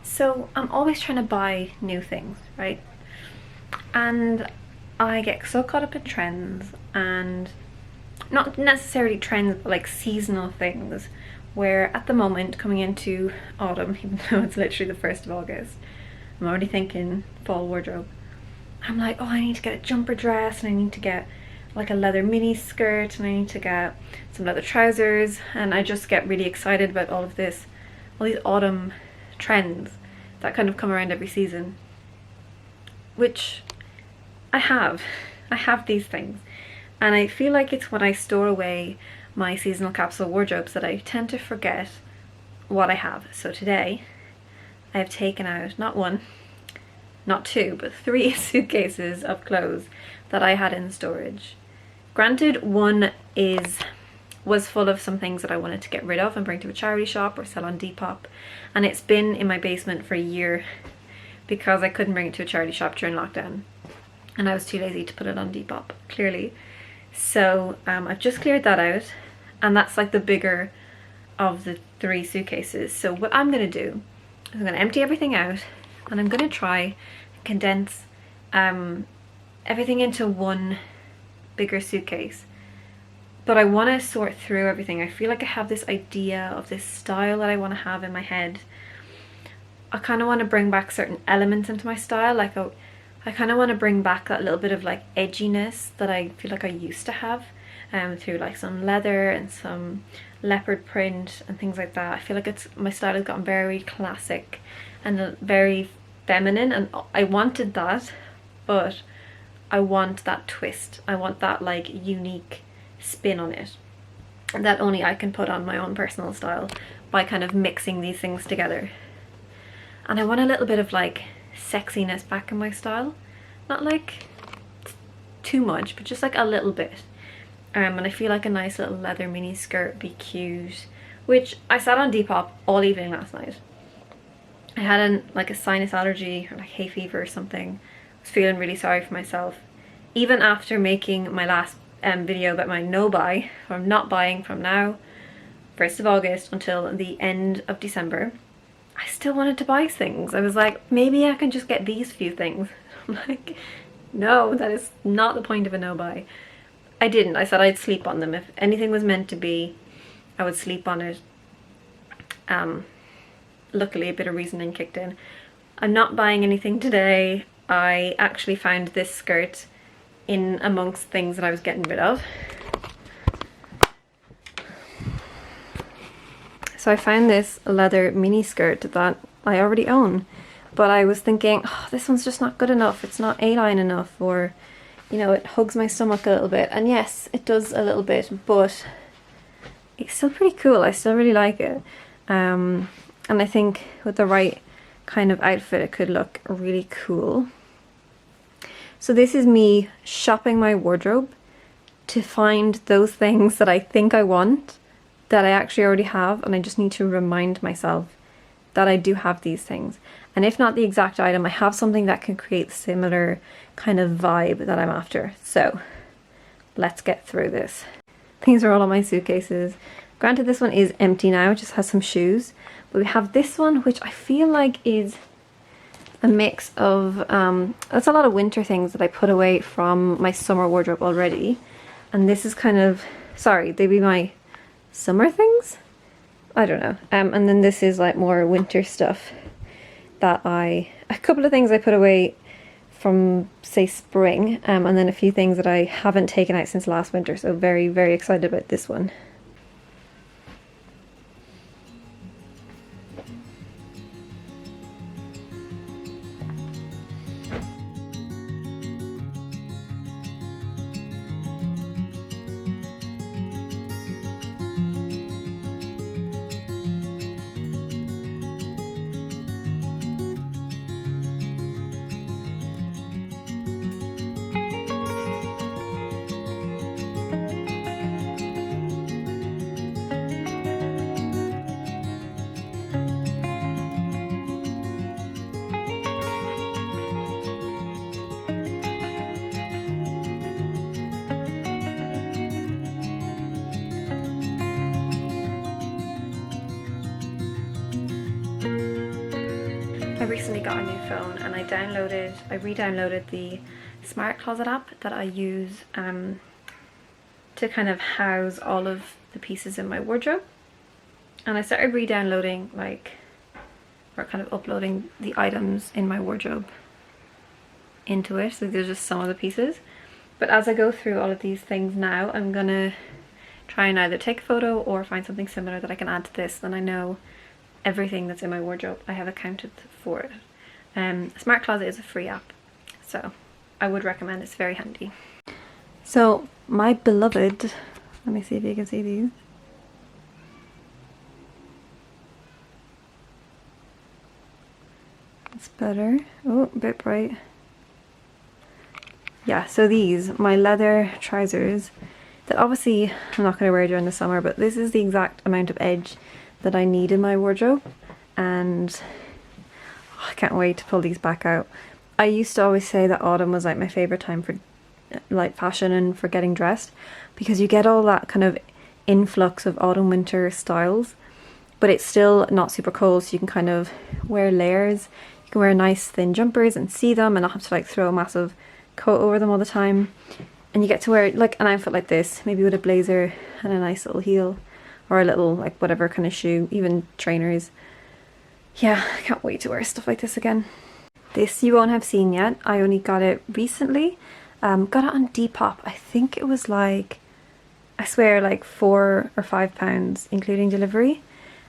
So I'm always trying to buy new things, right? And I get so caught up in trends, and not necessarily trends, but like seasonal things, where at the moment, coming into autumn, even though it's literally the 1st of August, I'm already thinking fall wardrobe. I'm like, oh, I need to get a jumper dress, and I need to get like a leather mini skirt, and I need to get some leather trousers, and I just get really excited about all of this, all these autumn trends that kind of come around every season, which I have. I have these things, and I feel like it's when I store away my seasonal capsule wardrobes that I tend to forget what I have. So today I have taken out not one, not two, but three suitcases of clothes that I had in storage. Granted, one was full of some things that I wanted to get rid of and bring to a charity shop or sell on Depop, and it's been in my basement for a year because I couldn't bring it to a charity shop during lockdown and I was too lazy to put it on Depop, clearly. So I've just cleared that out, and that's like the bigger of the three suitcases. So what I'm going to do is I'm going to empty everything out, and I'm going to try and condense everything into one bigger suitcase. But I want to sort through everything. I feel like I have this idea of this style that I want to have in my head. I kind of want to bring back certain elements into my style. Like I kind of want to bring back that little bit of like edginess that I feel like I used to have through like some leather and some leopard print and things like that. I feel like my style has gotten very classic and very feminine, and I wanted that, but I want that twist. I want that like unique spin on it that only I can put on my own personal style by kind of mixing these things together. And I want a little bit of like sexiness back in my style, not like too much, but just like a little bit. And I feel like a nice little leather mini skirt would be cute, which I sat on Depop all evening last night. I had like a sinus allergy or like hay fever or something. I was feeling really sorry for myself. Even after making my last video about my no buy, from not buying from now, 1st of August until the end of December, I still wanted to buy things. I was like, maybe I can just get these few things. I'm like, no, that is not the point of a no buy. I didn't. I said I'd sleep on them. If anything was meant to be, I would sleep on it. Luckily a bit of reasoning kicked in. I'm not buying anything today. I actually found this skirt in amongst things that I was getting rid of. So I found this leather mini skirt that I already own, but I was thinking, oh, this one's just not good enough. It's not A-line enough, or, you know, it hugs my stomach a little bit. And yes, it does a little bit, but it's still pretty cool. I still really like it. And I think with the right kind of outfit, it could look really cool. So this is me shopping my wardrobe to find those things that I think I want, that I actually already have, and I just need to remind myself that I do have these things. And if not the exact item, I have something that can create similar kind of vibe that I'm after. So let's get through this. These are all on my suitcases. Granted, this one is empty now, it just has some shoes. But we have this one, which I feel like is a mix of, that's a lot of winter things that I put away from my summer wardrobe already. And this is kind of, sorry, they'd be my summer things? I don't know. And then this is like more winter stuff that a couple of things I put away from, say, spring, and then a few things that I haven't taken out since last winter. So very, very excited about this one. I recently got a new phone and I re-downloaded the Smart Closet app that I use to kind of house all of the pieces in my wardrobe. And I started re-downloading or kind of uploading the items in my wardrobe into it. So there's just some of the pieces. But as I go through all of these things now, I'm gonna try and either take a photo or find something similar that I can add to this, then I know everything that's in my wardrobe, I have accounted for it. Smart Closet is a free app, so I would recommend. It's very handy. So my beloved, let me see if you can see these. It's better. Oh, a bit bright. Yeah, so these, my leather trousers, that obviously I'm not going to wear during the summer, but this is the exact amount of edge that I need in my wardrobe, and I can't wait to pull these back out. I used to always say that autumn was like my favourite time for like fashion and for getting dressed, because you get all that kind of influx of autumn winter styles, but it's still not super cold, so you can kind of wear layers. You can wear nice thin jumpers and see them and not have to like throw a massive coat over them all the time, and you get to wear like an outfit like this, maybe with a blazer and a nice little heel or a little like whatever kind of shoe, even trainers. Yeah, I can't wait to wear stuff like this again. This you won't have seen yet. I only got it recently. Got it on Depop. I think it was like, I swear, like £4 or £5 including delivery,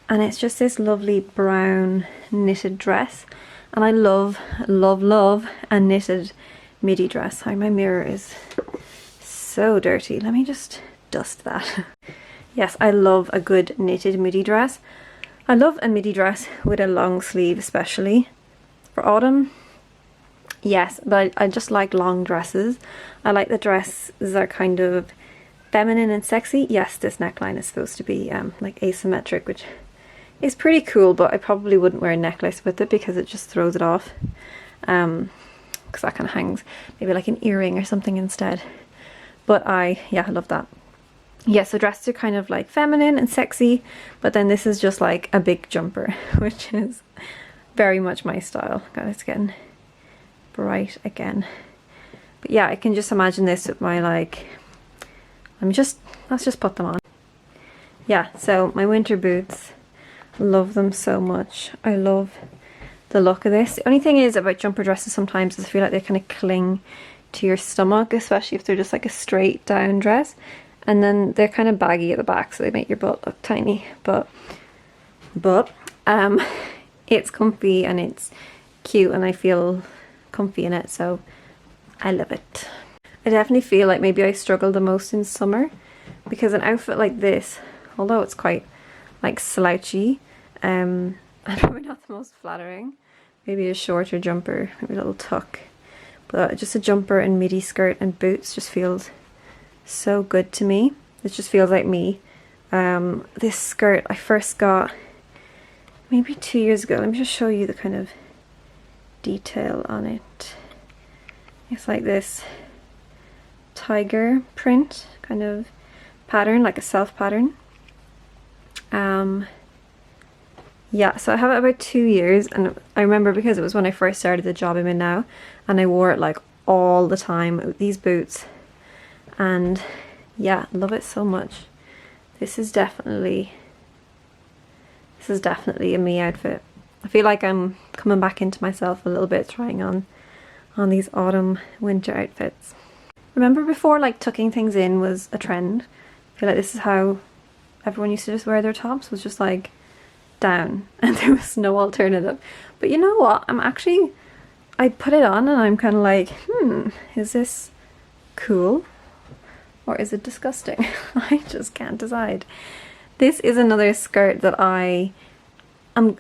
and it's just this lovely brown knitted dress, and I love a knitted midi dress. Hi, my mirror is so dirty. Let me just dust that. Yes, I love a good knitted midi dress. I love a midi dress with a long sleeve, especially for autumn. Yes, but I just like long dresses. I like the dresses are kind of feminine and sexy. Yes, this neckline is supposed to be like asymmetric, which is pretty cool, but I probably wouldn't wear a necklace with it because it just throws it off. Because that kind of hangs, maybe like an earring or something instead. But I love that. Yeah, so dresses are kind of like feminine and sexy, but then this is just like a big jumper, which is very much my style. God, it's getting bright again. But yeah, I can just imagine this with my like, let's just put them on. Yeah, so my winter boots, love them so much. I love the look of this. The only thing is about jumper dresses sometimes is I feel like they kind of cling to your stomach, especially if they're just like a straight down dress. And then they're kind of baggy at the back, so they make your butt look tiny. But it's comfy and it's cute, and I feel comfy in it, so I love it. I definitely feel like maybe I struggle the most in summer, because an outfit like this, although it's quite like slouchy, and probably not the most flattering, maybe a shorter jumper, maybe a little tuck, but just a jumper and midi skirt and boots just feels so good to me. It just feels like me. This skirt I first got maybe 2 years ago. Let me just show you the kind of detail on it. It's like this tiger print kind of pattern, like a self pattern. Yeah, so I have it about 2 years, and I remember because it was when I first started the job I'm in now, and I wore it like all the time with these boots. And yeah, love it so much. This is definitely a me outfit. I feel like I'm coming back into myself a little bit, trying on these autumn winter outfits. Remember before like tucking things in was a trend? I feel like this is how everyone used to just wear their tops, was just like down, and there was no alternative. But you know what? I put it on and I'm kind of like, is this cool? Or is it disgusting? I just can't decide. This is another skirt that I am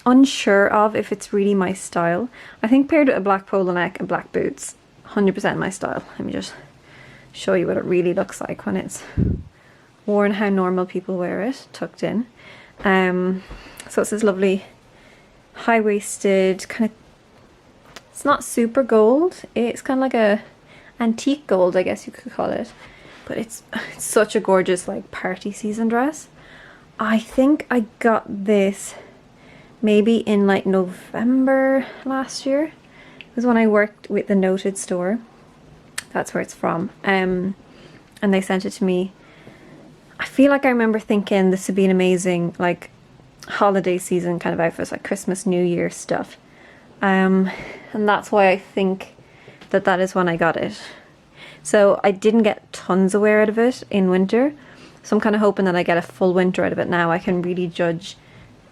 unsure of if it's really my style. I think paired with a black polo neck and black boots, 100% my style. Let me just show you what it really looks like when it's worn, how normal people wear it, tucked in. So it's this lovely high-waisted kind of, it's not super gold, it's kind of like a antique gold, I guess you could call it. But it's such a gorgeous like party season dress. I think I got this maybe in like November last year. It was when I worked with the Noted store. That's where it's from. And they sent it to me. I feel like I remember thinking this would be an amazing like holiday season kind of outfits, like Christmas, New Year stuff. And that's why I think that that is when I got it. So I didn't get tons of wear out of it in winter. So I'm kind of hoping that I get a full winter out of it now. I can really judge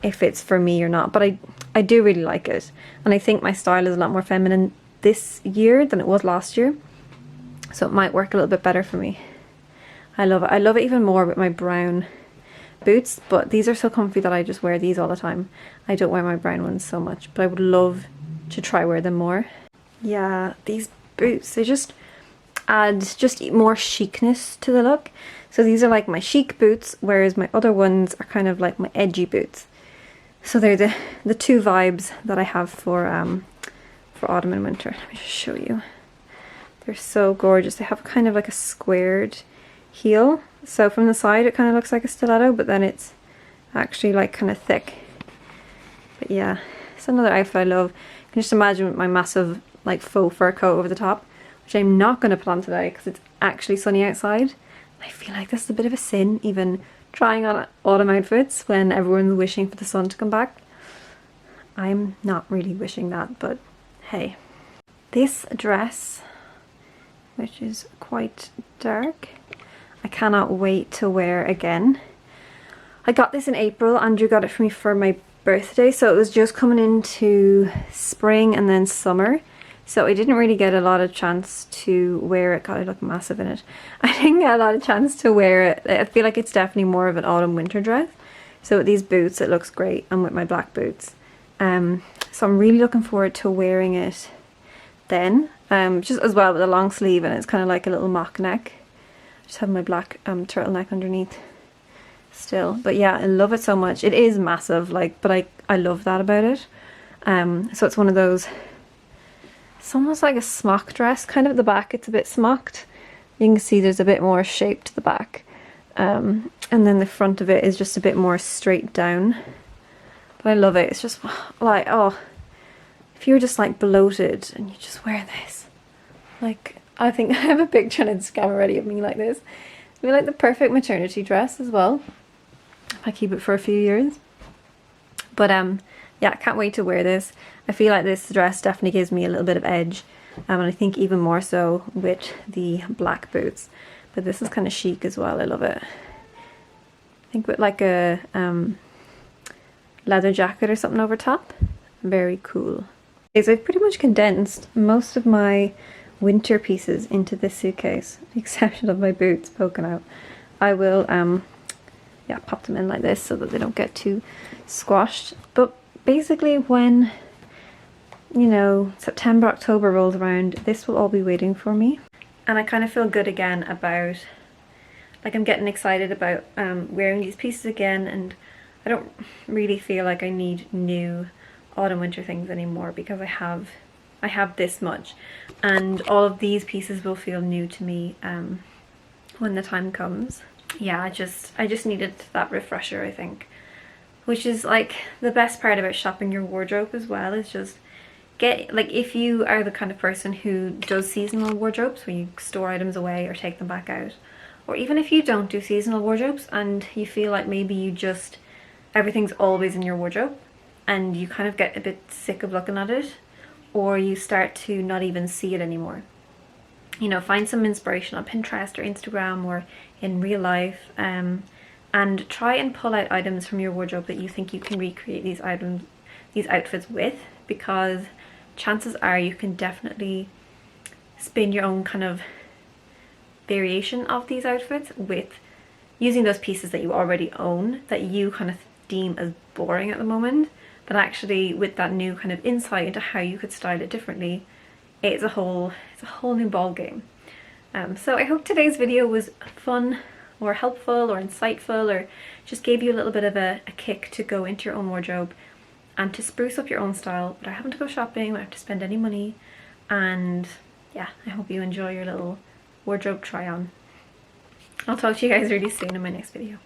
if it's for me or not. But I do really like it. And I think my style is a lot more feminine this year than it was last year. So it might work a little bit better for me. I love it. I love it even more with my brown boots. But these are so comfy that I just wear these all the time. I don't wear my brown ones so much. But I would love to try wear them more. Yeah, these boots, they just add just more chicness to the look. So these are like my chic boots, whereas my other ones are kind of like my edgy boots. So they're the two vibes that I have for autumn and winter. Let me just show you. They're so gorgeous. They have kind of like a squared heel. So from the side it kind of looks like a stiletto, but then it's actually like kind of thick. But yeah, it's another outfit I love. You can just imagine with my massive like faux fur coat over the top, which I'm not going to put on today because it's actually sunny outside. I feel like this is a bit of a sin, even trying on autumn outfits when everyone's wishing for the sun to come back. I'm not really wishing that, but hey. This dress, which is quite dark, I cannot wait to wear again. I got this in April. Andrew got it for me for my birthday, so it was just coming into spring and then summer. So I didn't really get a lot of chance to wear it. God, I look massive in it. I didn't get a lot of chance to wear it. I feel like it's definitely more of an autumn winter dress. So with these boots it looks great, and with my black boots. So I'm really looking forward to wearing it then. Just as well with a long sleeve, and it's kind of like a little mock neck. I just have my black turtleneck underneath still. But yeah, I love it so much. It is massive, like, but I love that about it. So it's one of those, it's almost like a smock dress, kind of at the back it's a bit smocked. You can see there's a bit more shape to the back. And then the front of it is just a bit more straight down. But I love it. It's just like, oh, if you're just like bloated and you just wear this, like, I think I have a picture on Instagram already of me like this. It'd be like the perfect maternity dress as well, if I keep it for a few years. But yeah, I can't wait to wear this. I feel like this dress definitely gives me a little bit of edge, and I think even more so with the black boots. But this is kind of chic as well. I love it. I think with like a leather jacket or something over top. Very cool. Okay, so I've pretty much condensed most of my winter pieces into this suitcase, with the exception of my boots poking out. I will yeah, pop them in like this so that they don't get too squashed. But basically when, you know, September, October rolls around, this will all be waiting for me. And I kind of feel good again about, like, I'm getting excited about wearing these pieces again, and I don't really feel like I need new autumn winter things anymore because I have this much, and all of these pieces will feel new to me when the time comes. Yeah, I just needed that refresher, I think, which is like the best part about shopping your wardrobe as well, is just get, like, if you are the kind of person who does seasonal wardrobes where you store items away or take them back out, or even if you don't do seasonal wardrobes and you feel like maybe you just, everything's always in your wardrobe and you kind of get a bit sick of looking at it, or you start to not even see it anymore. You know, find some inspiration on Pinterest or Instagram or in real life, and try and pull out items from your wardrobe that you think you can recreate these outfits with, because chances are you can definitely spin your own kind of variation of these outfits with using those pieces that you already own that you kind of deem as boring at the moment, but actually with that new kind of insight into how you could style it differently, it's a whole new ball game. So I hope today's video was fun or helpful or insightful, or just gave you a little bit of a kick to go into your own wardrobe and to spruce up your own style without having to go shopping, without having to spend any money. And yeah, I hope you enjoy your little wardrobe try on. I'll talk to you guys really soon in my next video.